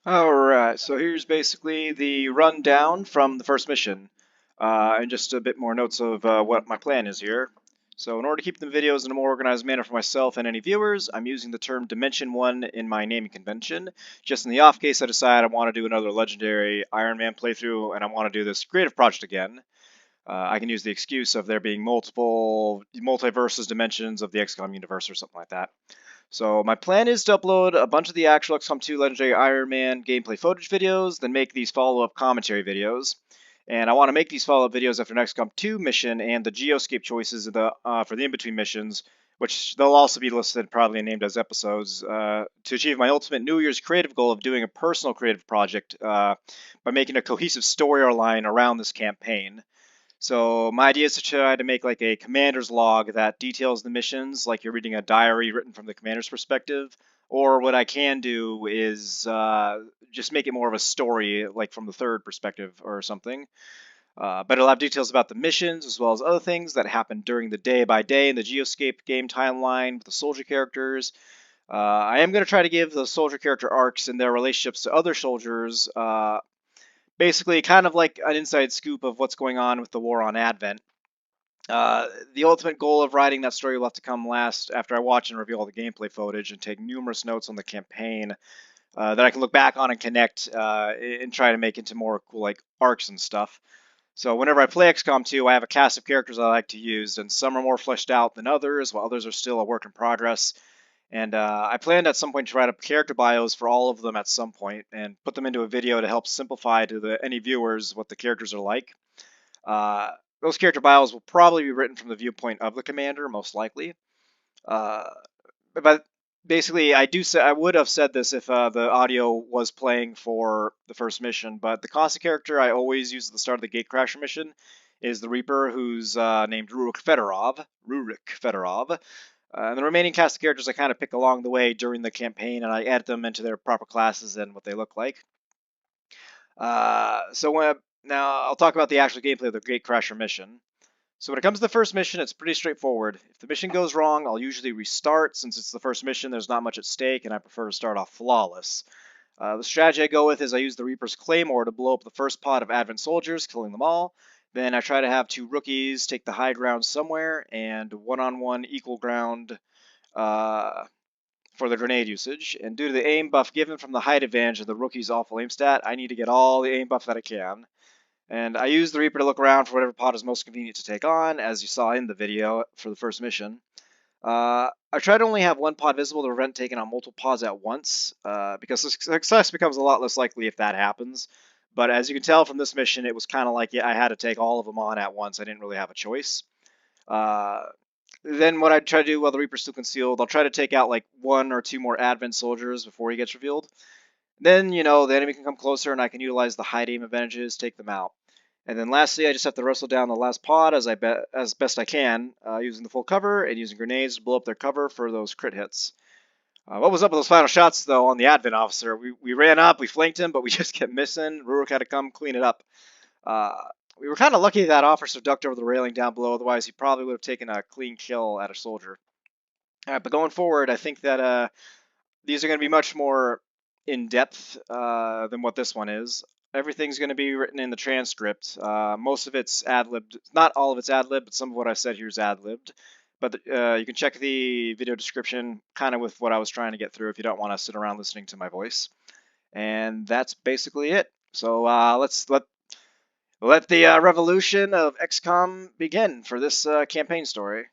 Alright, so here's basically the rundown from the first mission, and just a bit more notes of what my plan is here. So in order to keep the videos in a more organized manner for myself and any viewers, I'm using the term Dimension 1 in my naming convention. Just in the off case I decide I want to do another legendary Ironman playthrough and I want to do this creative project again, I can use the excuse of there being multiple multiverses dimensions of the XCOM universe or something like that. So my plan is to upload a bunch of the actual XCOM 2 Legendary Iron Man gameplay footage videos, then make these follow-up commentary videos. And I want to make these follow-up videos after an XCOM 2 mission and the Geoscape choices for the in-between missions, which they'll also be listed probably named as episodes, to achieve my ultimate New Year's creative goal of doing a personal creative project by making a cohesive story or line around this campaign. So my idea is to try to make like a commander's log that details the missions, like you're reading a diary written from the commander's perspective. Or what I can do is just make it more of a story, like from the third perspective or something. But it'll have details about the missions as well as other things that happen during the day by day in the Geoscape game timeline with the soldier characters. I am going to try to give the soldier character arcs and their relationships to other soldiers basically kind of like an inside scoop of what's going on with the war on Advent. The ultimate goal of writing that story will have to come last after I watch and review all the gameplay footage and take numerous notes on the campaign that I can look back on and connect and try to make into more cool like arcs and stuff. So whenever I play XCOM 2, I have a cast of characters I like to use, and some are more fleshed out than others, while others are still a work in progress. And I planned at some point to write up character bios for all of them at some point and put them into a video to help simplify to any viewers what the characters are like. Uh, those character bios will probably be written from the viewpoint of the commander, most likely. Uh, but basically, I would have said this if the audio was playing for the first mission, but the constant character I always use at the start of the Gatecrasher mission is the Reaper, who's named Rurik Fedorov. And the remaining cast of characters I kind of pick along the way during the campaign, and I add them into their proper classes and what they look like. Now I'll talk about the actual gameplay of the Gatecrasher mission. So when it comes to the first mission, it's pretty straightforward. If the mission goes wrong, I'll usually restart. Since it's the first mission, there's not much at stake, and I prefer to start off flawless. The strategy I go with is I use the Reaper's Claymore to blow up the first pod of Advent soldiers, killing them all. Then I try to have two rookies take the high ground somewhere, and one-on-one equal ground uh, for the grenade usage. And due to the aim buff given from the height advantage of the rookie's awful aim stat, I need to get all the aim buff that I can. And I use the Reaper to look around for whatever pod is most convenient to take on, as you saw in the video for the first mission. I try to only have one pod visible to prevent taking on multiple pods at once, because success becomes a lot less likely if that happens. But as you can tell from this mission, it was kind of like I had to take all of them on at once. I didn't really have a choice. Uh, then what I try to do while the Reaper's still concealed, I'll try to take out like one or two more Advent soldiers before he gets revealed. Then, the enemy can come closer and I can utilize the hide aim advantages, take them out. And then lastly, I just have to wrestle down the last pod as best I can, using the full cover and using grenades to blow up their cover for those crit hits. What was up with those final shots, though, on the Advent officer? We ran up, we flanked him, but we just kept missing. Rurik had to come clean it up. Uh, we were kind of lucky that officer ducked over the railing down below, otherwise he probably would have taken a clean kill at a soldier. But going forward, I think that these are going to be much more in-depth than what this one is. Everything's going to be written in the transcript. Most of it's ad-libbed. Not all of it's ad-libbed, but some of what I said here is ad-libbed. But you can check the video description kind of with what I was trying to get through if you don't want to sit around listening to my voice. And that's basically it. So let's let the revolution of XCOM begin for this campaign story.